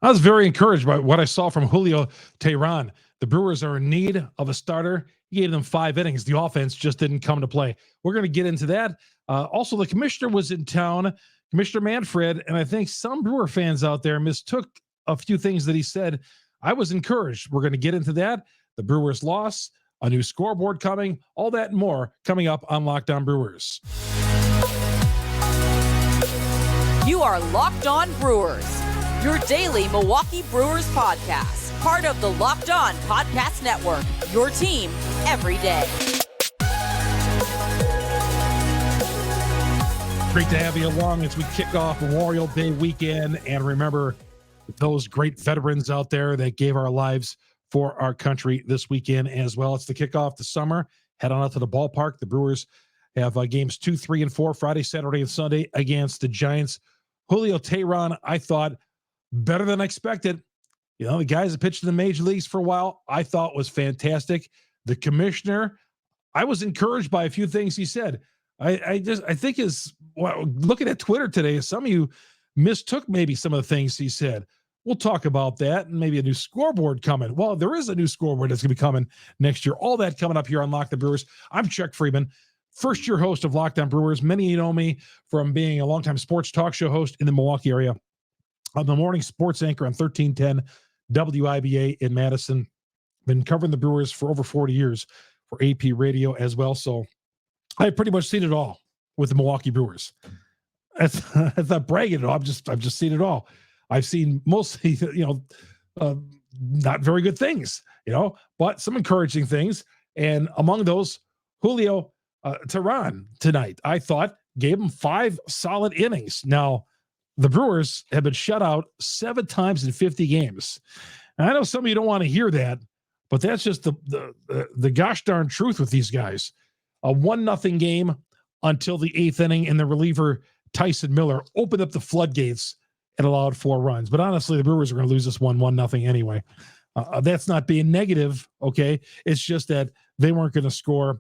I was very encouraged by what I saw from Julio Teheran. The Brewers are in need of a starter. He gave them 5 innings. The offense just didn't come to play. We're going to get into that. Also, the commissioner was in town, Commissioner Manfred, and I think some Brewer fans out there mistook a few things that he said. I was encouraged. We're going to get into that. The Brewers loss, a new scoreboard coming, all that and more coming up on Locked On Brewers. You are Locked On Brewers, your daily Milwaukee Brewers podcast, part of the Locked On Podcast Network, your team every day. Great to have you along as we kick off Memorial Day weekend. And remember those great veterans out there that gave our lives for our country this weekend as well. It's the kickoff to summer. Head on out to the ballpark. The Brewers have games 2, 3, and 4 Friday, Saturday, and Sunday against the Giants. Julio Teheran, I thought, better than expected. You know, the guys that pitched in the major leagues for a while, I thought was fantastic. The commissioner, I was encouraged by a few things he said. I think looking at Twitter today, some of you mistook maybe some of the things he said. We'll talk about that and maybe a new scoreboard coming. Well, there is a new scoreboard that's going to be coming next year. All that coming up here on Locked On Brewers. I'm Chuck Freeman, first-year host of Locked On Brewers. Many of you know me from being a longtime sports talk show host in the Milwaukee area. I'm the morning sports anchor on 1310 WIBA in Madison. Been covering the Brewers for over 40 years for AP Radio as well. So I've pretty much seen it all with the Milwaukee Brewers. That's not bragging at all. I've just seen it all. I've seen mostly, not very good things, but some encouraging things. And among those, Julio Teheran tonight, I thought, gave him 5 solid innings. Now, the Brewers have been shut out 7 times in 50 games. And I know some of you don't want to hear that, but that's just the gosh darn truth with these guys. A 1-0 game until the 8th inning, and the reliever Tyson Miller opened up the floodgates and allowed 4 runs. But honestly, the Brewers are going to lose this 1-0 anyway. That's not being negative, okay? It's just that they weren't going to score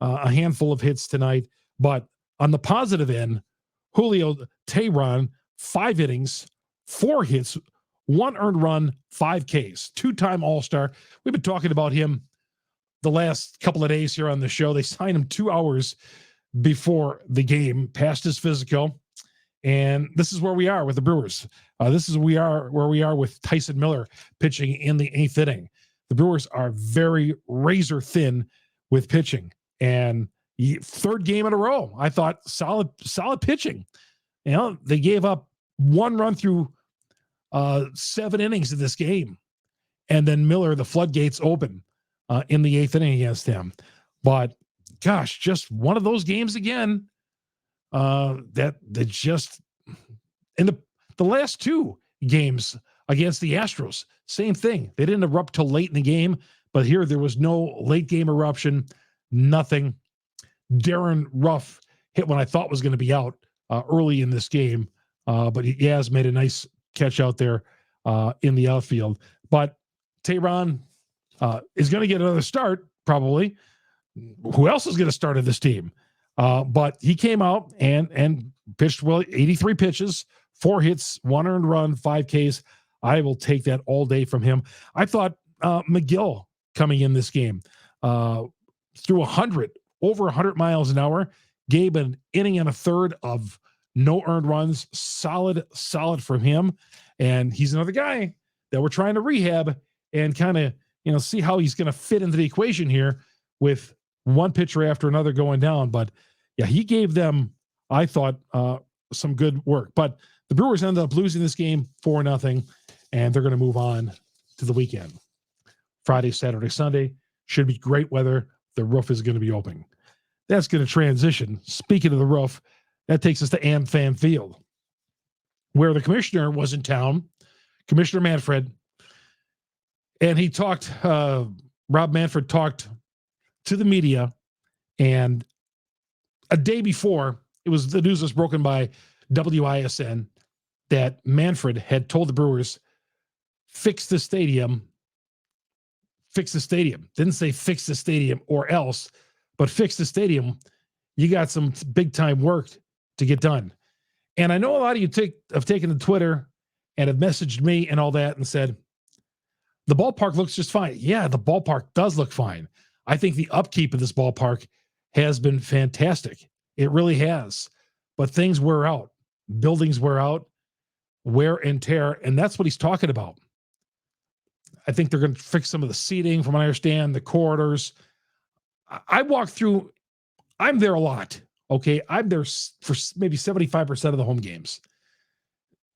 a handful of hits tonight. But on the positive end, Julio Teheran, 5 innings, 4 hits, 1 earned run, 5 Ks, 2-time All-Star. We've been talking about him the last couple of days here on the show. They signed him 2 hours before the game, passed his physical. And this is where we are with the Brewers. This is where we are with Tyson Miller pitching in the 8th inning. The Brewers are very razor thin with pitching. And 3rd game in a row, I thought solid pitching. They gave up 1 run through 7 innings in this game. And then Miller, the floodgates open in the 8th inning against him. But gosh, just one of those games again. That just in the last 2 games against the Astros, same thing. They didn't erupt till late in the game, but here there was no late game eruption, nothing. Darren Ruff hit when I thought was going to be out early in this game, but he has made a nice catch out there in the outfield. But Teheran is going to get another start, probably. Who else is going to start in this team? But he came out and pitched well, 83 pitches, 4 hits, 1 earned run, 5 Ks. I will take that all day from him. I thought McGill coming in this game threw over 100 miles an hour, gave an inning and a third of no earned runs. Solid from him. And he's another guy that we're trying to rehab and kind of, see how he's going to fit into the equation here with one pitcher after another going down. But yeah, he gave them, I thought, some good work. But the Brewers ended up losing this game 4-0, and they're going to move on to the weekend. Friday, Saturday, Sunday should be great weather. The roof is going to be open. That's going to transition. Speaking of the roof, that takes us to AmFam Field, where the commissioner was in town, Commissioner Manfred, and he talked, Rob Manfred talked to the media, and a day before, the news was broken by WISN that Manfred had told the Brewers, fix the stadium. Didn't say fix the stadium or else, but fix the stadium. You got some big time work to get done. And I know a lot of you have taken to Twitter and have messaged me and all that and said, the ballpark looks just fine. Yeah, the ballpark does look fine. I think the upkeep of this ballpark has been fantastic. It really has. But things wear out. Buildings wear out, wear and tear, and that's what he's talking about. I think they're going to fix some of the seating, from what I understand, the corridors. I walk through, I'm there a lot, okay? I'm there for maybe 75% of the home games.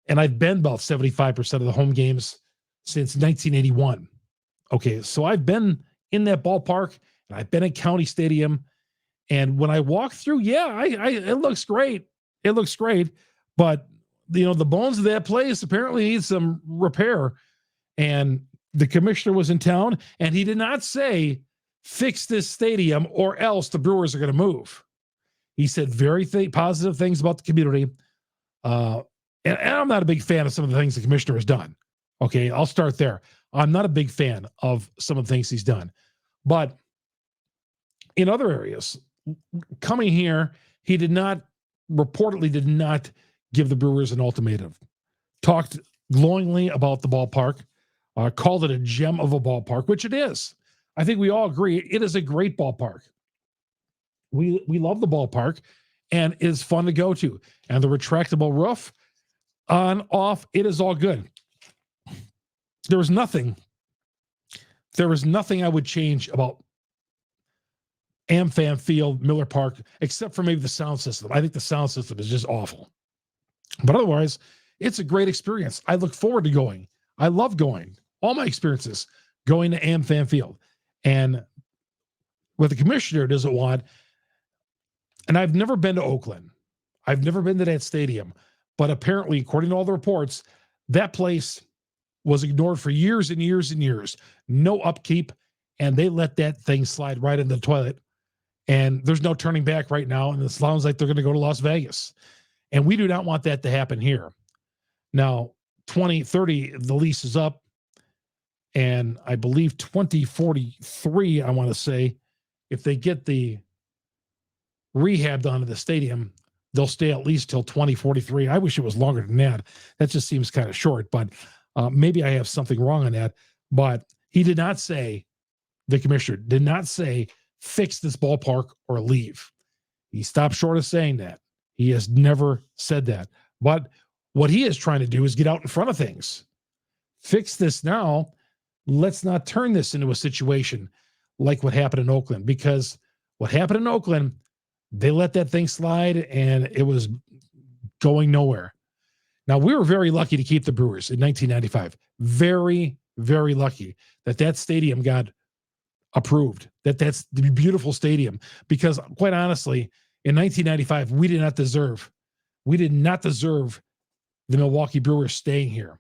And I've been about 75% of the home games since 1981. Okay, so I've been in that ballpark, and I've been in County Stadium, and when I walk through, yeah, it looks great. It looks great, but the bones of that place apparently need some repair. And the commissioner was in town, and he did not say, fix this stadium or else the Brewers are going to move. He said very positive things about the community. And I'm not a big fan of some of the things the commissioner has done. Okay, I'll start there. I'm not a big fan of some of the things he's done. But in other areas, coming here, he reportedly did not give the Brewers an ultimatum. Talked glowingly about the ballpark, called it a gem of a ballpark, which it is. I think we all agree it is a great ballpark. We love the ballpark, and it is fun to go to. And the retractable roof, on, off, it is all good. There was nothing I would change about AmFam Field, Miller Park, except for maybe the sound system. I think the sound system is just awful. But otherwise, it's a great experience. I look forward to going. I love going. All my experiences going to AmFam Field. And what the commissioner doesn't want, and I've never been to Oakland. I've never been to that stadium. But apparently, according to all the reports, that place was ignored for years and years and years. No upkeep, and they let that thing slide right in the toilet. And there's no turning back right now, and it sounds like they're going to go to Las Vegas. And we do not want that to happen here. Now, 2030, the lease is up, and I believe 2043, I want to say, if they get the rehab done at the stadium, they'll stay at least till 2043. I wish it was longer than that. That just seems kind of short, but maybe I have something wrong on that. But he did not say, the commissioner did not say, fix this ballpark or leave. He stopped short of saying that. He has never said that. But what he is trying to do is get out in front of things. Fix this now. Let's not turn this into a situation like what happened in Oakland, because what happened in Oakland, they let that thing slide and it was going nowhere. Now, we were very lucky to keep the Brewers in 1995. Very, very lucky that stadium got approved, that's the beautiful stadium, because quite honestly, in 1995, we did not deserve the Milwaukee Brewers staying here.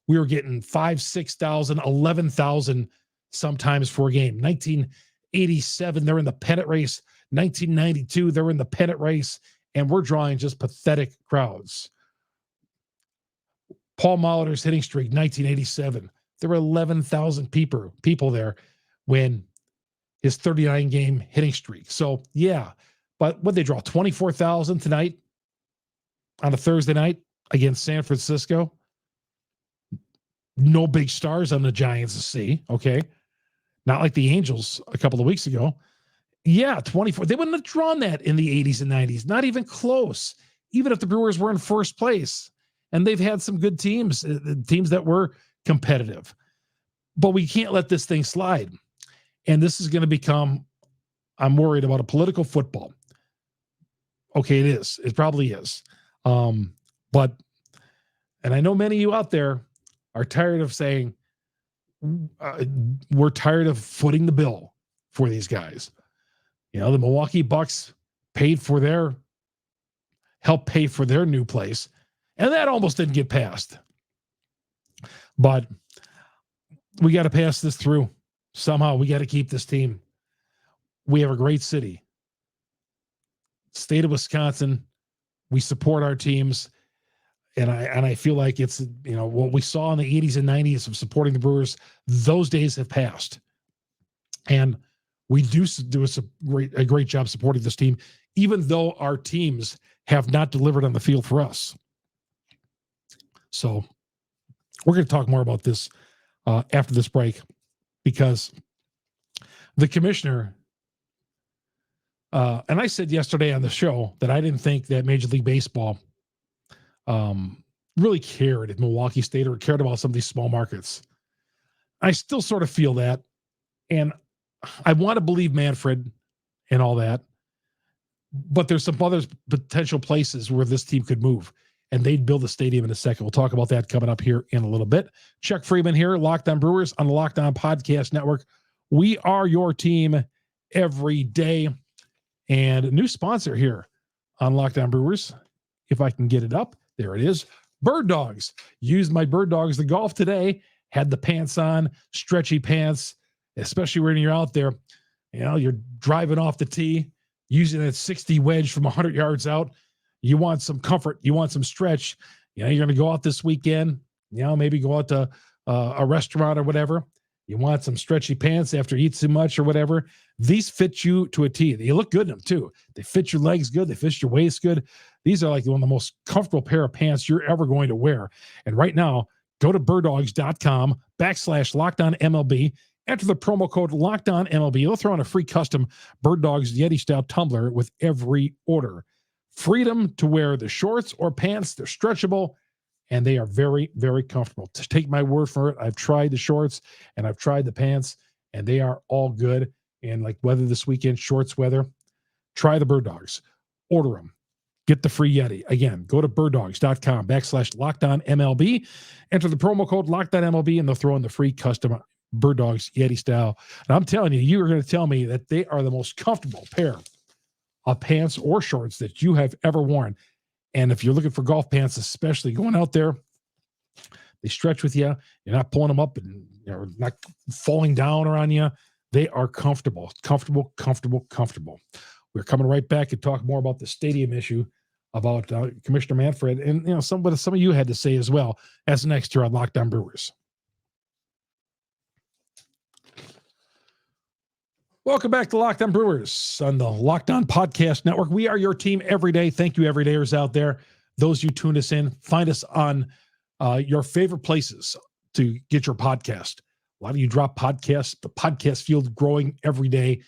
We were getting 5,000, 6,000, 11,000 sometimes for a game. 1987, they're in the pennant race. 1992, they're in the pennant race, and we're drawing just pathetic crowds. Paul Molitor's hitting streak, 1987. There were 11,000 people there when his 39-game hitting streak. So, yeah, but what they draw, 24,000 tonight on a Thursday night against San Francisco. No big stars on the Giants to see, okay? Not like the Angels a couple of weeks ago. Yeah, 24. They wouldn't have drawn that in the 80s and 90s. Not even close. Even if the Brewers were in first place. And they've had some good teams that were competitive. But we can't let this thing slide. And this is going to become, I'm worried about, a political football. Okay, it is. It probably is. But, and I know many of you out there are tired of saying, we're tired of footing the bill for these guys. You know, the Milwaukee Bucks helped pay for their new place, and that almost didn't get passed. But we got to pass this through. Somehow we got to keep this team. We have a great city. State of Wisconsin, we support our teams. And I feel like it's, what we saw in the 80s and 90s of supporting the Brewers, those days have passed. And we do a great job supporting this team, even though our teams have not delivered on the field for us. So We're going to talk more about this after this break, because the commissioner, and I said yesterday on the show that I didn't think that Major League Baseball really cared if Milwaukee State or cared about some of these small markets. I still sort of feel that, and I want to believe Manfred and all that, but there's some other potential places where this team could move, and they'd build a stadium in a second. We'll talk about that coming up here in a little bit. Chuck Freeman here, Locked On Brewers on the Locked On Podcast Network. We are your team every day, and a new sponsor here on Locked On Brewers. If I can get it up, there it is. Birddogs. Used my Birddogs to golf today. Had the pants on, stretchy pants, especially when you're out there. You know, you're driving off the tee, using that 60 wedge from 100 yards out. You want some comfort. You want some stretch. You know, you're going to go out this weekend, you know, maybe go out to a restaurant or whatever. You want some stretchy pants after you eat too much or whatever. These fit you to a T. You look good in them too. They fit your legs good. They fit your waist good. These are like one of the most comfortable pair of pants you're ever going to wear. And right now, go to birddogs.com/LockedOnMLB. Enter the promo code LockedOnMLB. They'll throw in a free custom Birddogs Yeti-style tumbler with every order. Freedom to wear the shorts or pants. They're stretchable, and they are very, very comfortable. To take my word for it, I've tried the shorts, and I've tried the pants, and they are all good. And like weather this weekend, shorts weather, try the Birddogs. Order them. Get the free Yeti. Again, go to birddogs.com/LockedOnMLB. Enter the promo code LockedOnMLB, and they'll throw in the free custom Birddogs Yeti style. And I'm telling you, you are going to tell me that they are the most comfortable pair of pants or shorts that you have ever worn. And if you're looking for golf pants, especially going out there, they stretch with you. You're not pulling them up and you're not falling down or on you. They are comfortable. We're coming right back and talk more about the stadium issue, about Commissioner Manfred, and you know some of you had to say as well, as next here on Locked On Brewers. Welcome back to Locked On Brewers on the Locked On Podcast Network. We are your team every day. Thank you, everydayers out there. Those you tune us in, find us on your favorite places to get your podcast. A lot of you drop podcasts. The podcast field growing every day.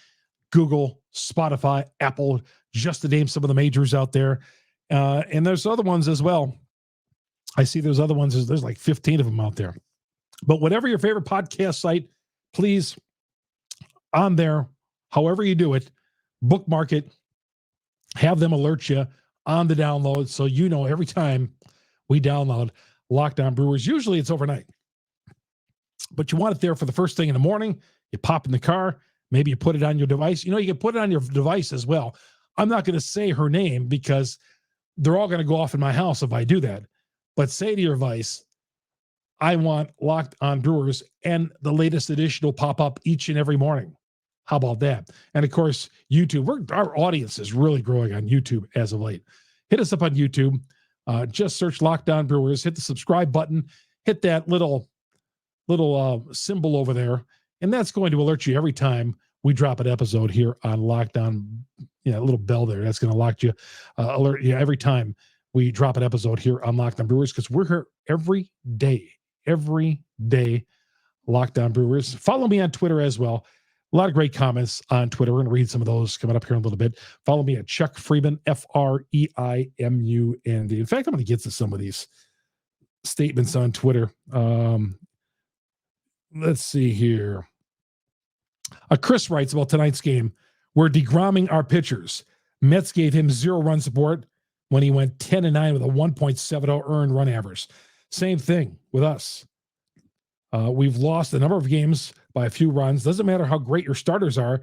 Google, Spotify, Apple, just to name some of the majors out there. And there's other ones as well. I see there's other ones. There's like 15 of them out there. But whatever your favorite podcast site, please, on there, however you do it, bookmark it, have them alert you on the download so you know every time we download Locked On Brewers. Usually it's overnight, but you want it there for the first thing in the morning. You pop in the car, maybe you put it on your device. You know, you can put it on your device as well. I'm not going to say her name because they're all going to go off in my house if I do that, but say to your device, I want Locked On Brewers, and the latest edition will pop up each and every morning. How about that? And of course, YouTube. Our audience is really growing on YouTube as of late. Hit us up on YouTube. Just search Locked On Brewers. Hit the subscribe button. Hit that little symbol over there, and that's going to alert you every time we drop an episode here on Locked On. A little bell there. That's going to alert you every time we drop an episode here on Locked On Brewers, because we're here every day, Locked On Brewers. Follow me on Twitter as well. A lot of great comments on Twitter. We're going to read some of those coming up here in a little bit. Follow me at Chuck Freeman, FREIMUND. In fact, I'm going to get to some of these statements on Twitter. Let's see here. Chris writes about tonight's game. We're degromming our pitchers. Mets gave him 0 run support when he went 10-9 with a 1.70 earned run average. Same thing with us. We've lost a number of games by a few runs. Doesn't matter how great your starters are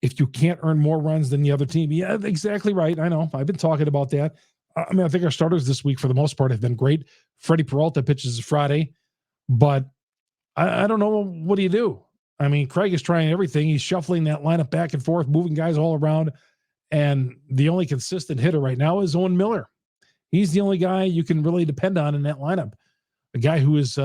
if you can't earn more runs than the other team. Yeah, exactly right. I know. I've been talking about that. I think our starters this week, for the most part, have been great. Freddie Peralta pitches Friday, but I don't know. What do you do? I mean, Craig is trying everything. He's shuffling that lineup back and forth, moving guys all around, and the only consistent hitter right now is Owen Miller. He's the only guy you can really depend on in that lineup. A guy who is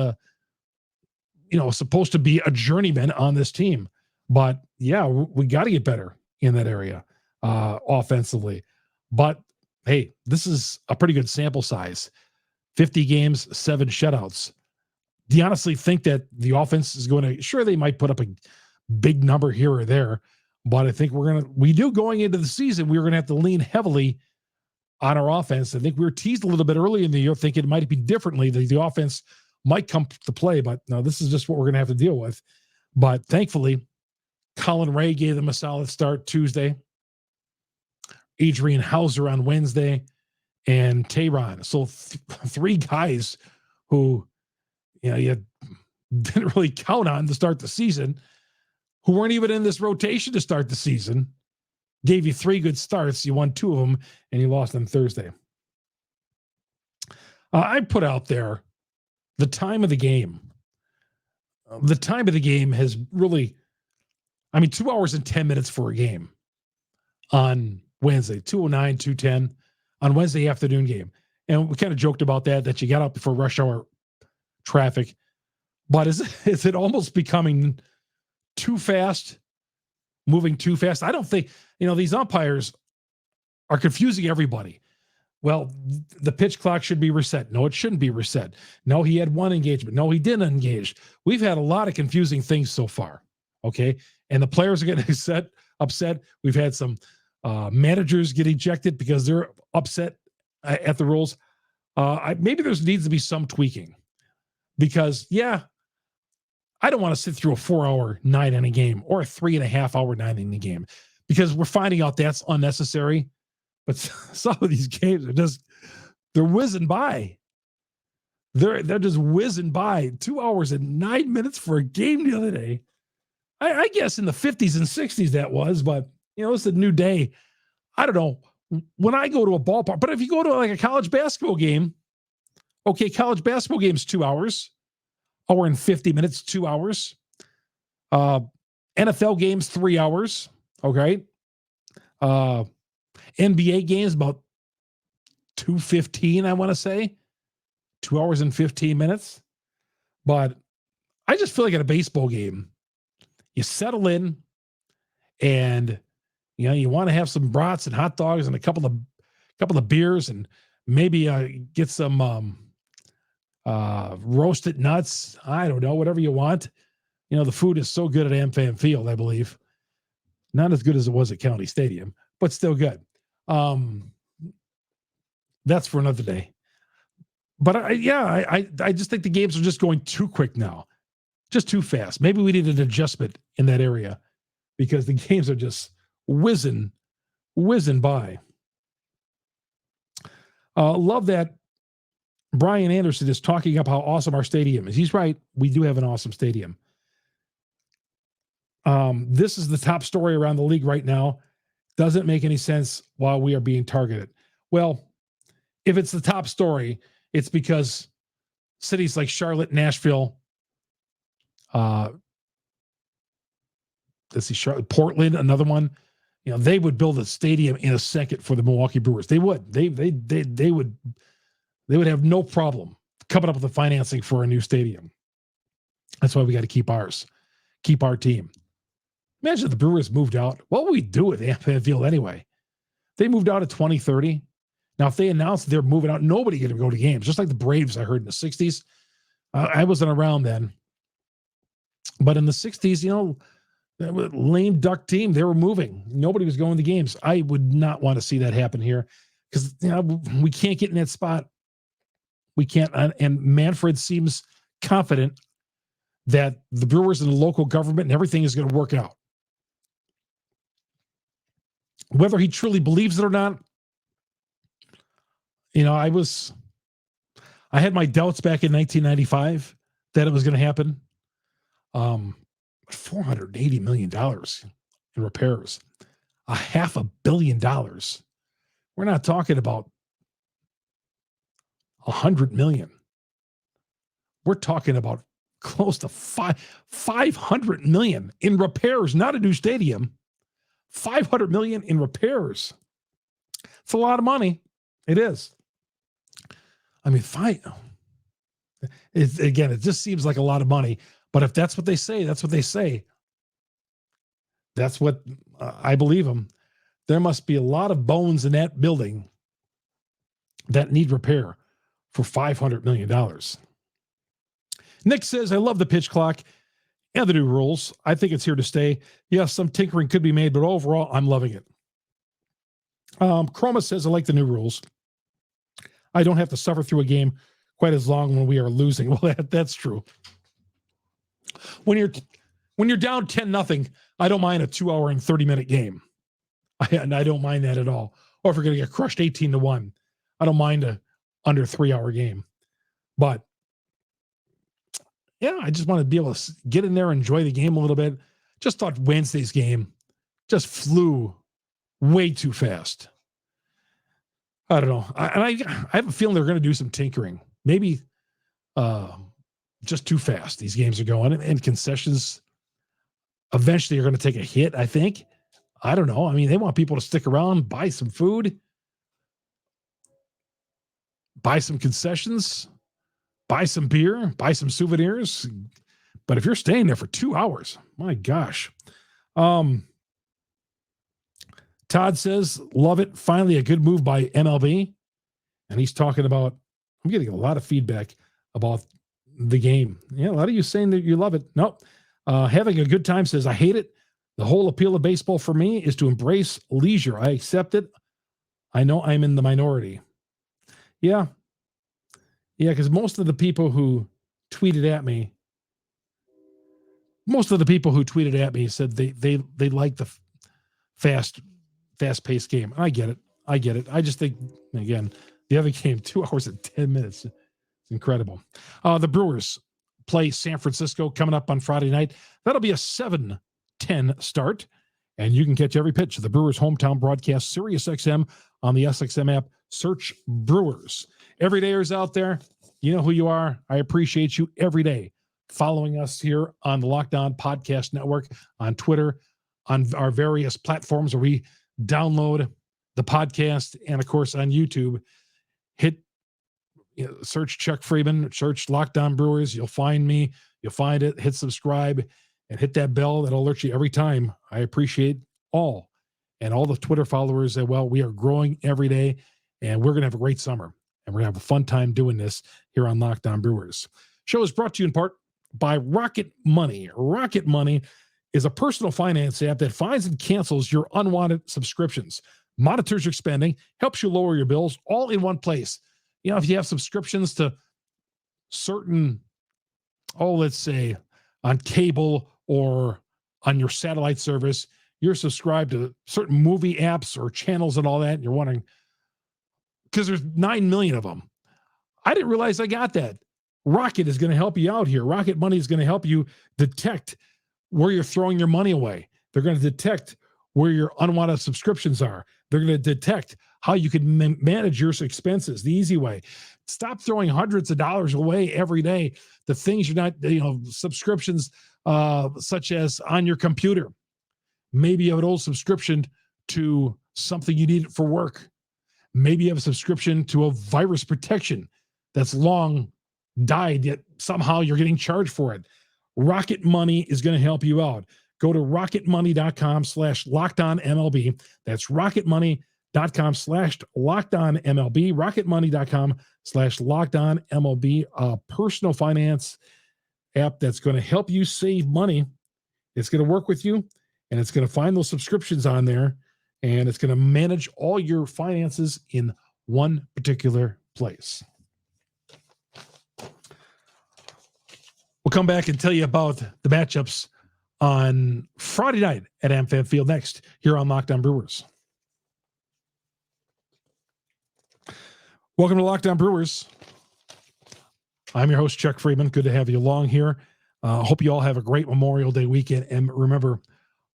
supposed to be a journeyman on this team. But yeah, we got to get better in that area offensively. But hey, this is a pretty good sample size. 50 games, 7 shutouts. Do you honestly think that the offense is going to, sure, they might put up a big number here or there, but I think going into the season, we're going to have to lean heavily on our offense. I think we were teased a little bit early in the year thinking it might be differently, that the offense might come to play, but no, this is just what we're going to have to deal with. But thankfully, Colin Ray gave them a solid start Tuesday, Adrian Hauser on Wednesday, and Teheran. So three guys who you didn't really count on to start the season, who weren't even in this rotation to start the season, gave you three good starts. You won two of them, and you lost on Thursday. I put out there the time of the game. The time of the game has really, 2 hours and 10 minutes for a game on Wednesday, 2:09, 2:10 on Wednesday afternoon game. And we kind of joked about that you got up before rush hour traffic. But is it almost becoming too fast, moving too fast? I don't think, these umpires are confusing everybody. Well, the pitch clock should be reset. No, it shouldn't be reset. No, he had one engagement. No, he didn't engage. We've had a lot of confusing things so far. Okay. And the players are getting upset. We've had some managers get ejected because they're upset at the rules. Maybe there needs to be some tweaking because, I don't want to sit through a 4-hour 9-inning game or a 3.5-hour 9-inning game because we're finding out that's unnecessary. But some of these games they're whizzing by. They're just whizzing by. 2 hours and 9 minutes for a game the other day. I guess in the 50s and 60s that was, but it's a new day. I don't know. When I go to a ballpark, but if you go to like a college basketball game, okay, college basketball game's 2 hours, hour and 50 minutes, 2 hours. NFL games, 3 hours. Okay. NBA games about 2:15, I want to say. 2 hours and 15 minutes. But I just feel like at a baseball game, you settle in and you want to have some brats and hot dogs and a couple of beers and maybe get some roasted nuts. I don't know, whatever you want. The food is so good at AmFam Field, I believe. Not as good as it was at County Stadium, but still good. That's for another day. But I just think the games are just going too quick now, just too fast. Maybe we need an adjustment in that area because the games are just whizzing by. Love that Brian Anderson is talking up how awesome our stadium is. He's right. We do have an awesome stadium. This is the top story around the league right now. Doesn't make any sense while we are being targeted. Well, if it's the top story, it's because cities like Charlotte, Nashville, Charlotte, Portland, another one, they would build a stadium in a second for the Milwaukee Brewers. They would. They would have no problem coming up with the financing for a new stadium. That's why we got to keep ours, keep our team. Imagine if the Brewers moved out. What would we do with AmFam Field anyway? They moved out at 2030. Now, if they announced they're moving out, nobody going to go to games, just like the Braves I heard in the 60s. I wasn't around then. But in the 60s, lame duck team, they were moving. Nobody was going to games. I would not want to see that happen here because we can't get in that spot. We can't. And Manfred seems confident that the Brewers and the local government and everything is going to work out. Whether he truly believes it or not, I had my doubts back in 1995 that it was going to happen. $480 million in repairs, $500 million. We're not talking about $100 million. We're talking about close to $500 million in repairs, not a new stadium. $500 million in repairs. It's a lot of money. It is. It just seems like a lot of money. But if that's what they say, that's what they say. That's what I believe them. There must be a lot of bones in that building that need repair for $500 million. Nick says, I love the pitch clock and the new rules. I think it's here to stay. Yes, some tinkering could be made, but overall, I'm loving it. Chroma says, I like the new rules. I don't have to suffer through a game quite as long when we are losing. Well, that's true. When you're down 10-0, I don't mind a 2-hour and 30-minute game. I don't mind that at all. Or if you're going to get crushed 18-1, I don't mind a under 3-hour game. But yeah, I just want to be able to get in there and enjoy the game a little bit. Just thought Wednesday's game just flew way too fast. I don't know. I have a feeling they're going to do some tinkering. Maybe just too fast these games are going. And concessions eventually are going to take a hit, I think. I don't know. I mean, they want people to stick around, buy some food, buy some concessions, buy some beer, buy some souvenirs. But if you're staying there for 2 hours, my gosh. Todd says, love it. Finally, a good move by MLB. And he's talking about, I'm getting a lot of feedback about the game. Yeah, a lot of you saying that you love it. Nope. Having a good time says, I hate it. The whole appeal of baseball for me is to embrace leisure. I accept it. I know I'm in the minority. Yeah. Yeah, because most of the people who tweeted at me said they like the fast-paced game. I get it. I just think, again, the other game, 2 hours and 10 minutes. It's incredible. The Brewers play San Francisco coming up on Friday night. That'll be a 7-10 start, and you can catch every pitch of the Brewers' hometown broadcast, Sirius XM, on the SXM app. Search Brewers. Everydayers out there, you know who you are. I appreciate you every day following us here on the Locked On Podcast Network, on Twitter, on our various platforms where we download the podcast, and of course on YouTube. Search Chuck Freeman, search Locked On Brewers. You'll find me. You'll find it. Hit subscribe and hit that bell. That'll alert you every time. I appreciate all the Twitter followers as well. We are growing every day, and we're going to have a great summer, and we're going to have a fun time doing this here on Locked On Brewers. Show is brought to you in part by Rocket Money. Rocket Money is a personal finance app that finds and cancels your unwanted subscriptions, monitors your spending, helps you lower your bills, all in one place. You know, if you have subscriptions to certain, let's say on cable or on your satellite service, you're subscribed to certain movie apps or channels and all that, and you're wondering, because there's 9 million of them. I didn't realize I got that. Rocket is going to help you out here. Rocket Money is going to help you detect where you're throwing your money away. They're going to detect where your unwanted subscriptions are. They're going to detect how you can manage your expenses the easy way. Stop throwing hundreds of dollars away every day. The things you're not, subscriptions such as on your computer. Maybe you have an old subscription to something you need for work. Maybe you have a subscription to a virus protection that's long died, yet somehow you're getting charged for it. Rocket Money is going to help you out. Go to rocketmoney.com/lockedonmlb. That's rocketmoney.com/lockedonmlb. rocketmoney.com/lockedonmlb. A personal finance app that's going to help you save money. It's going to work with you, and it's going to find those subscriptions on there, and it's going to manage all your finances in one particular place. We'll come back and tell you about the matchups on Friday night at AmFam Field next here on Locked On Brewers. Welcome to Locked On Brewers. I'm your host, Chuck Freeman. Good to have you along here. Hope you all have a great Memorial Day weekend. And remember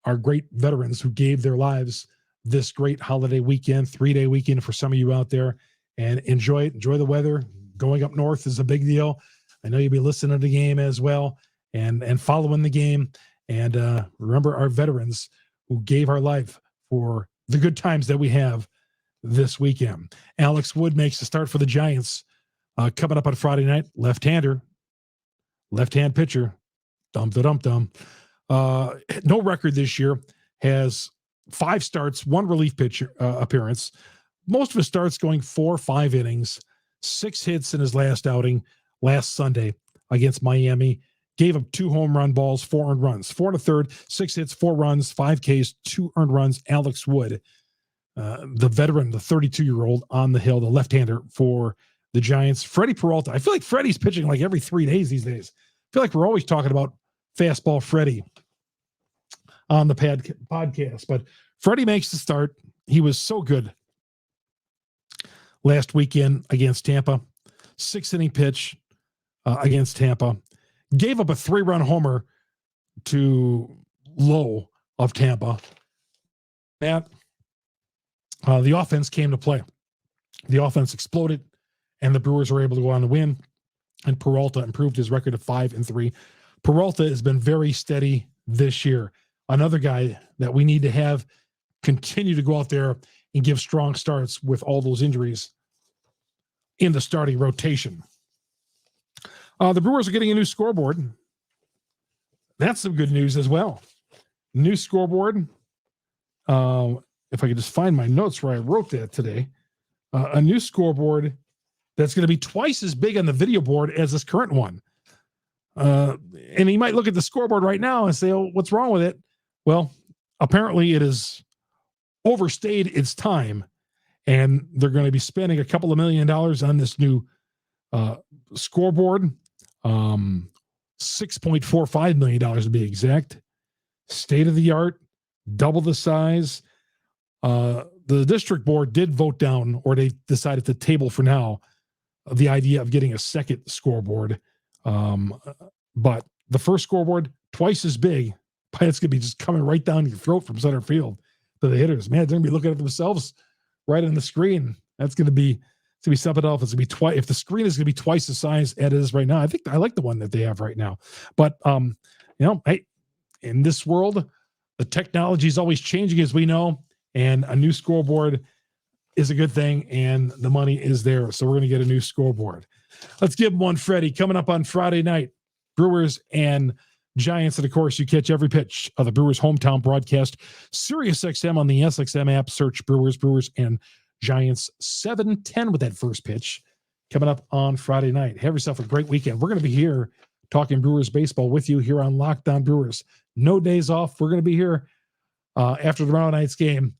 our great veterans who gave their lives this great holiday weekend, 3-day weekend for some of you out there. And enjoy it. Enjoy the weather. Going up north is a big deal. I know you'll be listening to the game as well and following the game. And remember our veterans who gave our life for the good times that we have this weekend. Alex Wood makes the start for the Giants coming up on Friday night. Left-hander, left-hand pitcher. Dum-da-dum-dum. No record this year. Has 5 starts, 1 relief pitcher appearance. Most of his starts going 4 or 5 innings. 6 hits in his last outing last Sunday against Miami. Gave up 2 home run balls, 4 earned runs, 4 and a third, 6 hits, 4 runs, 5 Ks, 2 earned runs. Alex Wood, the veteran, the 32-year-old on the hill, the left-hander for the Giants. Freddie Peralta. I feel like Freddie's pitching like every 3 days these days. I feel like we're always talking about fastball Freddie on the podcast. But Freddie makes the start. He was so good last weekend against Tampa. 6-inning pitch against Tampa. Gave up a 3-run homer to Lowe of Tampa. The offense came to play. The offense exploded, and the Brewers were able to go on to win. And Peralta improved his record to 5-3. Peralta has been very steady this year. Another guy that we need to have continue to go out there and give strong starts with all those injuries in the starting rotation. The Brewers are getting a new scoreboard. That's some good news as well. New scoreboard. If I could just find my notes where I wrote that today. A new scoreboard that's going to be twice as big on the video board as this current one. And you might look at the scoreboard right now and say, oh, what's wrong with it? Well, apparently it has overstayed its time, and they're going to be spending a couple of $1 million on this new scoreboard. $6.45 million to be exact. State of the art, double the size. The district board did vote down, or they decided to table for now, the idea of getting a second scoreboard. But the first scoreboard, twice as big, but it's going to be just coming right down your throat from center field to the hitters. Man, they're going to be looking at themselves right on the screen. That's going to be something else. It's going to be twice. If the screen is going to be twice the size as it is right now, I think I like the one that they have right now. But hey, in this world, the technology is always changing, as we know, and a new scoreboard is a good thing, and the money is there. So we're going to get a new scoreboard. Let's give them one, Freddie. Coming up on Friday night, Brewers and Giants. And of course, you catch every pitch of the Brewers hometown broadcast. Sirius XM on the SXM app. Search Brewers and Giants 7:10 with that first pitch coming up on Friday night. Have yourself a great weekend. We're going to be here talking Brewers baseball with you here on Locked On Brewers. No days off. We're going to be here after tomorrow night's game.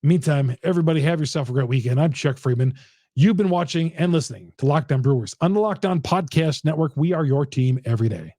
Meantime, everybody have yourself a great weekend. I'm Chuck Freeman. You've been watching and listening to Locked On Brewers on the Locked On Podcast Network. We are your team every day.